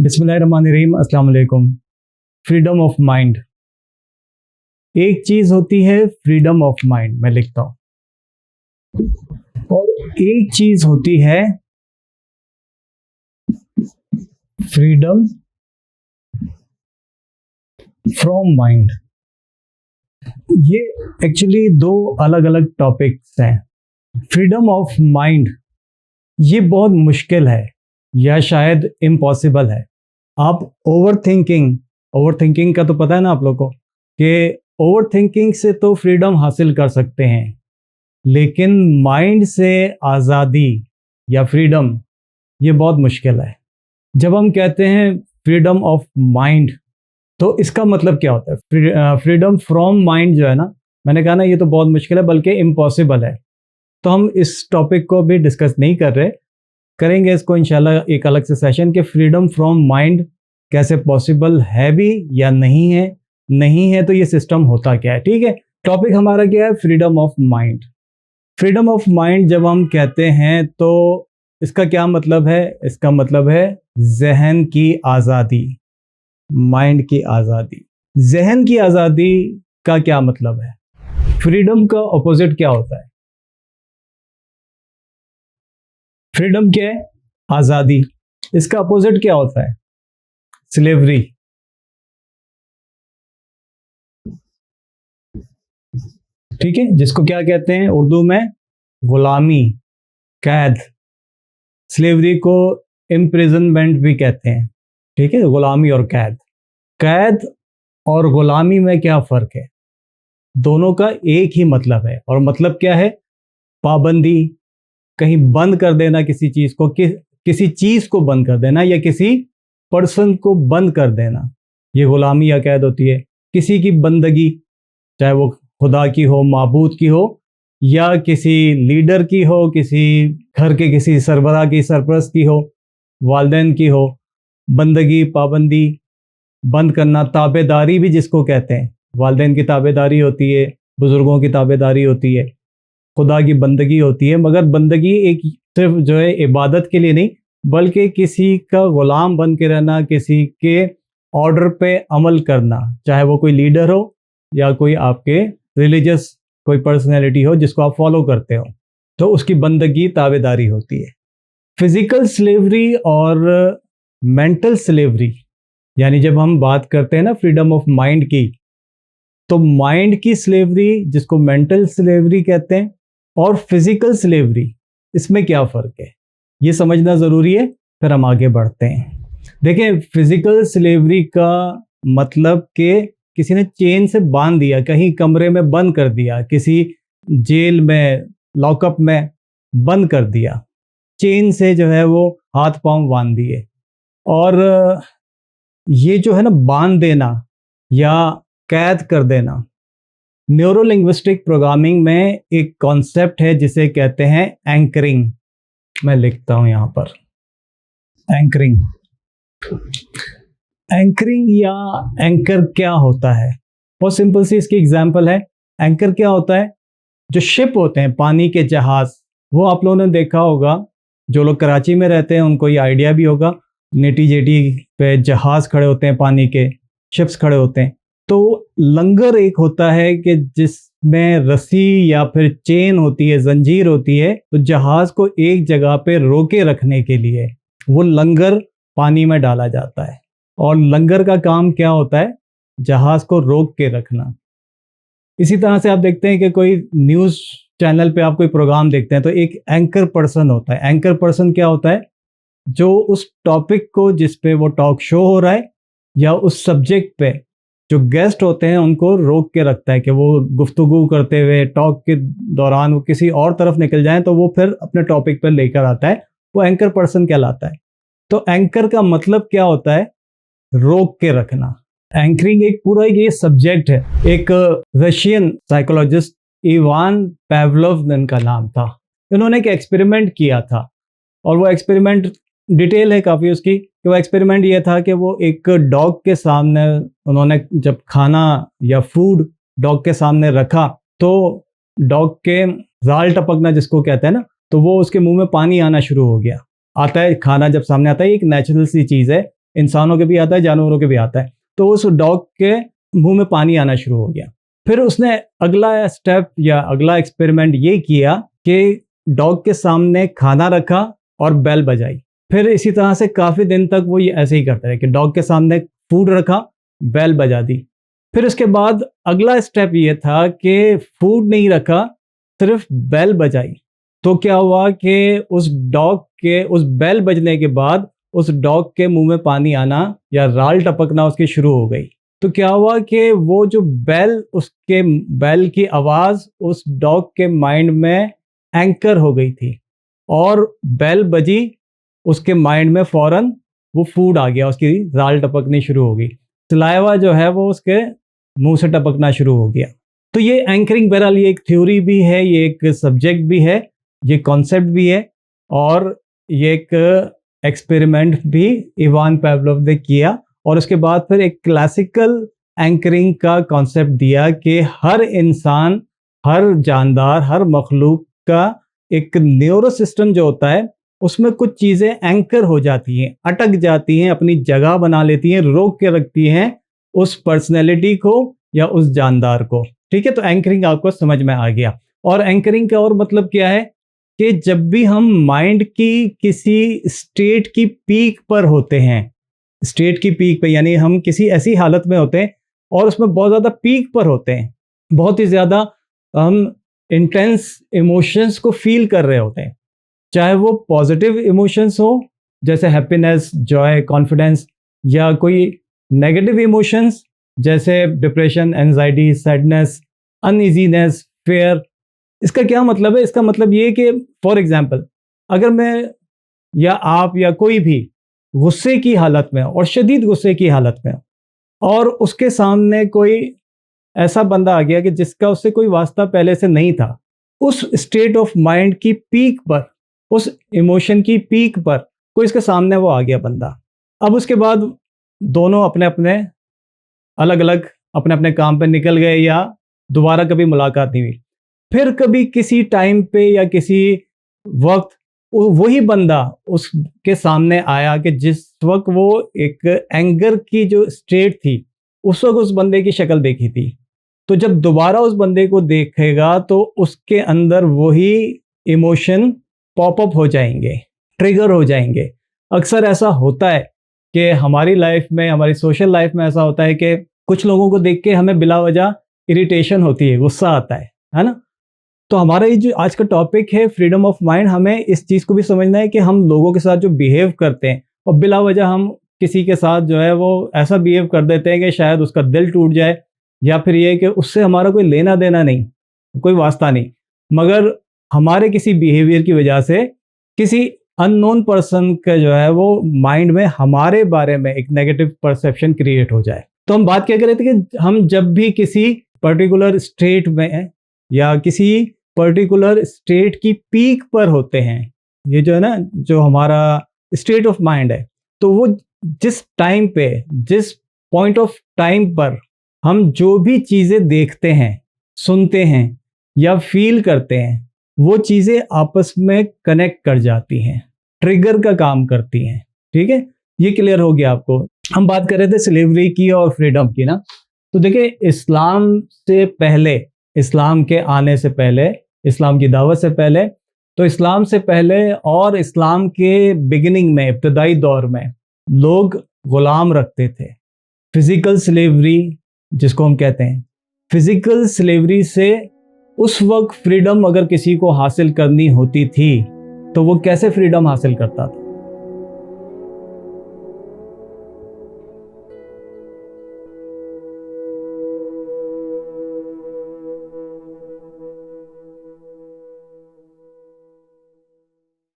बिस्मिल्लाहिर्रहमानिर्रहीम, अस्सलाम वालेकुम। फ्रीडम ऑफ माइंड, एक चीज होती है फ्रीडम ऑफ माइंड, मैं लिखता हूं, और एक चीज होती है फ्रीडम फ्रॉम माइंड। ये एक्चुअली दो अलग अलग टॉपिक्स हैं। फ्रीडम ऑफ माइंड ये बहुत मुश्किल है या शायद इम्पॉसिबल है। आप ओवर थिंकिंग का तो पता है ना आप लोगों को, कि ओवर थिंकिंग से तो फ्रीडम हासिल कर सकते हैं, लेकिन माइंड से आज़ादी या फ्रीडम ये बहुत मुश्किल है। जब हम कहते हैं फ्रीडम ऑफ माइंड, तो इसका मतलब क्या होता है? फ्रीडम फ्रॉम माइंड जो है ना, मैंने कहा ना, ये तो बहुत मुश्किल है, बल्कि इम्पॉसिबल है। तो हम इस टॉपिक को भी डिस्कस नहीं कर रहे, करेंगे इसको इंशाल्लाह एक अलग से सेशन के फ्रीडम फ्रॉम माइंड कैसे पॉसिबल है भी या नहीं है तो ये सिस्टम होता क्या है। ठीक है, टॉपिक हमारा क्या है? Freedom of mind. Freedom of mind जब हम कहते हैं तो इसका क्या मतलब है? इसका मतलब है जहन की आज़ादी, माइंड की आज़ादी। जहन की आज़ादी का क्या मतलब है? फ्रीडम का ऑपोजिट क्या होता है? फ्रीडम क्या है? आज़ादी। इसका अपोजिट क्या होता है? स्लेवरी। ठीक है, जिसको क्या कहते हैं उर्दू में? गुलामी, कैद। स्लेवरी को इम्प्रिजनमेंट भी कहते हैं। ठीक है, गुलामी और कैद। कैद और गुलामी में क्या फ़र्क है? दोनों का एक ही मतलब है, और मतलब क्या है? पाबंदी, कहीं बंद कर देना किसी चीज़ को, किसी चीज़ को बंद कर देना या किसी पर्सन को बंद कर देना, ये गुलामी या कैद होती है। किसी की बंदगी, चाहे वो खुदा की हो, माबूद की हो, या किसी लीडर की हो, किसी घर के किसी सरबराह की, सरपरस्त की हो, वालिदैन की हो, बंदगी, पाबंदी, बंद करना। ताबेदारी भी जिसको कहते हैं, वालिदैन की ताबेदारी होती है, बुज़ुर्गों की ताबेदारी होती है, खुदा की बंदगी होती है। मगर बंदगी एक सिर्फ जो है इबादत के लिए नहीं, बल्कि किसी का गुलाम बन के रहना, किसी के ऑर्डर पे अमल करना, चाहे वो कोई लीडर हो या कोई आपके रिलीजियस कोई पर्सनैलिटी हो जिसको आप फॉलो करते हो, तो उसकी बंदगी, ताबेदारी होती है। फिजिकल स्लेवरी और मेंटल स्लेवरी, यानी जब हम बात करते हैं ना फ्रीडम ऑफ माइंड की, तो माइंड की स्लेवरी जिसको मेंटल स्लेवरी कहते हैं, और फिजिकल स्लेवरी, इसमें क्या फ़र्क है ये समझना ज़रूरी है, फिर हम आगे बढ़ते हैं। देखें, फिजिकल स्लेवरी का मतलब कि किसी ने चेन से बांध दिया, कहीं कमरे में बंद कर दिया, किसी जेल में, लॉकअप में बंद कर दिया, चेन से जो है वो हाथ पांव बांध दिए। और ये जो है ना, बांध देना या कैद कर देना, न्यूरो लिंग्विस्टिक प्रोग्रामिंग में एक कॉन्सेप्ट है जिसे कहते हैं एंकरिंग। मैं लिखता हूं यहां पर, एंकरिंग। एंकरिंग या एंकर क्या होता है? बहुत सिंपल सी इसकी एग्जांपल है। एंकर क्या होता है? जो शिप होते हैं, पानी के जहाज, वो आप लोगों ने देखा होगा, जो लोग कराची में रहते हैं उनको ये आइडिया भी होगा। नेटी जेटी पे जहाज खड़े होते हैं, पानी के शिप्स खड़े होते हैं। तो लंगर एक होता है कि जिसमें रस्सी या फिर चेन होती है, जंजीर होती है, तो जहाज को एक जगह पे रोके रखने के लिए वो लंगर पानी में डाला जाता है। और लंगर का काम क्या होता है? जहाज को रोक के रखना। इसी तरह से आप देखते हैं कि कोई न्यूज़ चैनल पे आप कोई प्रोग्राम देखते हैं तो एक एंकर पर्सन होता है। एंकर पर्सन क्या होता है? जो उस टॉपिक को, जिस पे वो टॉक शो हो रहा है, या उस सब्जेक्ट पे जो गेस्ट होते हैं उनको रोक के रखता है कि वो गुफ्तगू करते हुए टॉक के दौरान वो किसी और तरफ निकल जाएं, तो वो फिर अपने टॉपिक पर लेकर आता है। वो एंकर पर्सन कहलाता है। तो एंकर का मतलब क्या होता है? रोक के रखना। एंकरिंग एक पूरा ये सब्जेक्ट है। एक रशियन साइकोलॉजिस्ट इवान पावलोव इनका नाम था, इन्होंने एक एक्सपेरिमेंट किया था, और वो एक्सपेरिमेंट डिटेल है काफ़ी उसकी। कि वो एक्सपेरिमेंट ये था कि वो एक डॉग के सामने, उन्होंने जब खाना या फूड डॉग के सामने रखा, तो डॉग के जाल टपकना जिसको कहते हैं ना, तो वो उसके मुंह में पानी आना शुरू हो गया। आता है, खाना जब सामने आता है, एक नेचुरल सी चीज़ है इंसानों के भी आता है, जानवरों के भी आता है। तो उस डॉग के मुंह में पानी आना शुरू हो गया। फिर उसने अगला स्टेप या अगला एक्सपेरिमेंट ये किया कि डॉग के सामने खाना रखा और बेल बजाई। फिर इसी तरह से काफ़ी दिन तक वो ये ऐसे ही करते रहे कि डॉग के सामने फूड रखा, बेल बजा दी। फिर उसके बाद अगला स्टेप ये था कि फूड नहीं रखा, सिर्फ बेल बजाई। तो क्या हुआ कि उस डॉग के उस बेल बजने के बाद उस डॉग के मुंह में पानी आना या राल टपकना उसकी शुरू हो गई। तो क्या हुआ कि वो जो उसके बेल की आवाज़ उस डॉग के माइंड में एंकर हो गई थी और बेल बजी, उसके माइंड में फौरन वो फूड आ गया, उसकी राल टपकनी शुरू हो गई, सलाइवा जो है वो उसके मुंह से टपकना शुरू हो गया। तो ये एंकरिंग बहरहाल ये एक थ्योरी भी है, ये एक सब्जेक्ट भी है, ये कॉन्सेप्ट भी है और ये एक एक्सपेरिमेंट भी इवान पावलोव ने किया। और उसके बाद फिर एक क्लासिकल एंकरिंग का कॉन्सेप्ट दिया कि हर इंसान, हर जानदार, हर मखलूक का एक न्यूरो सिस्टम जो होता है उसमें कुछ चीज़ें एंकर हो जाती हैं, अटक जाती हैं, अपनी जगह बना लेती हैं, रोक के रखती हैं उस पर्सनैलिटी को या उस जानदार को। ठीक है, तो एंकरिंग आपको समझ में आ गया। और एंकरिंग का और मतलब क्या है कि जब भी हम माइंड की किसी स्टेट की पीक पर होते हैं, स्टेट की पीक पे यानी हम किसी ऐसी हालत में होते हैं और उसमें बहुत ज़्यादा पीक पर होते हैं, बहुत ही ज़्यादा हम इंटेंस इमोशंस को फील कर रहे होते हैं, चाहे वो पॉजिटिव इमोशंस हो जैसे हैप्पीनेस, जॉय, कॉन्फिडेंस, या कोई नेगेटिव इमोशंस जैसे depression, anxiety, sadness, uneasiness, fair. इसका क्या मतलब है? इसका मतलब ये कि फॉर एग्जांपल अगर मैं या आप या कोई भी गुस्से की हालत में और शदीद गुस्से की हालत में और उसके सामने कोई ऐसा बंदा आ गया कि जिसका उससे कोई वास्ता पहले से नहीं था, उस स्टेट ऑफ माइंड की पीक पर, उस इमोशन की पीक पर कोई इसके सामने वो आ गया बंदा। अब उसके बाद दोनों अपने अपने अलग अलग अपने अपने काम पे निकल गए या दोबारा कभी मुलाकात नहीं हुई। फिर कभी किसी टाइम पे या किसी वक्त वही बंदा उसके सामने आया कि जिस वक्त वो एक एंगर की जो स्टेट थी उस वक्त उस बंदे की शक्ल देखी थी। तो जब दोबारा उस बंदे को देखेगा तो उसके अंदर वही इमोशन पॉपअप हो जाएंगे, ट्रिगर हो जाएंगे। अक्सर ऐसा होता है कि हमारी लाइफ में, हमारी सोशल लाइफ में ऐसा होता है कि कुछ लोगों को देख के हमें बिला वजह इरिटेशन होती है, गुस्सा आता है ना। तो हमारा ये जो आज का टॉपिक है फ्रीडम ऑफ माइंड, हमें इस चीज़ को भी समझना है कि हम लोगों के साथ जो बिहेव करते हैं और बिला वजह हम किसी के साथ जो है वो ऐसा बिहेव कर देते हैं कि शायद उसका दिल टूट जाए, या फिर ये कि उससे हमारा कोई लेना देना नहीं, कोई वास्ता नहीं, मगर हमारे किसी बिहेवियर की वजह से किसी अननोन पर्सन का जो है वो माइंड में हमारे बारे में एक नेगेटिव परसेप्शन क्रिएट हो जाए। तो हम बात क्या कर रहे थे कि हम जब भी किसी पर्टिकुलर स्टेट में या किसी पर्टिकुलर स्टेट की पीक पर होते हैं, ये जो है ना, जो हमारा स्टेट ऑफ माइंड है, तो वो जिस टाइम पे, जिस पॉइंट ऑफ टाइम पर हम जो भी चीज़ें देखते हैं, सुनते हैं या फील करते हैं, वो चीज़ें आपस में कनेक्ट कर जाती हैं, ट्रिगर का काम करती हैं। ठीक है, ये क्लियर हो गया आपको। हम बात कर रहे थे स्लेवरी की और फ्रीडम की ना। तो देखिए, इस्लाम से पहले, इस्लाम के आने से पहले, इस्लाम की दावत से पहले, तो इस्लाम से पहले और इस्लाम के बिगिनिंग में, इब्तदाई दौर में लोग गुलाम रखते थे। फिजिकल स्लेवरी जिसको हम कहते हैं, फिजिकल स्लेवरी से उस वक्त फ्रीडम अगर किसी को हासिल करनी होती थी तो वो कैसे फ्रीडम हासिल करता था?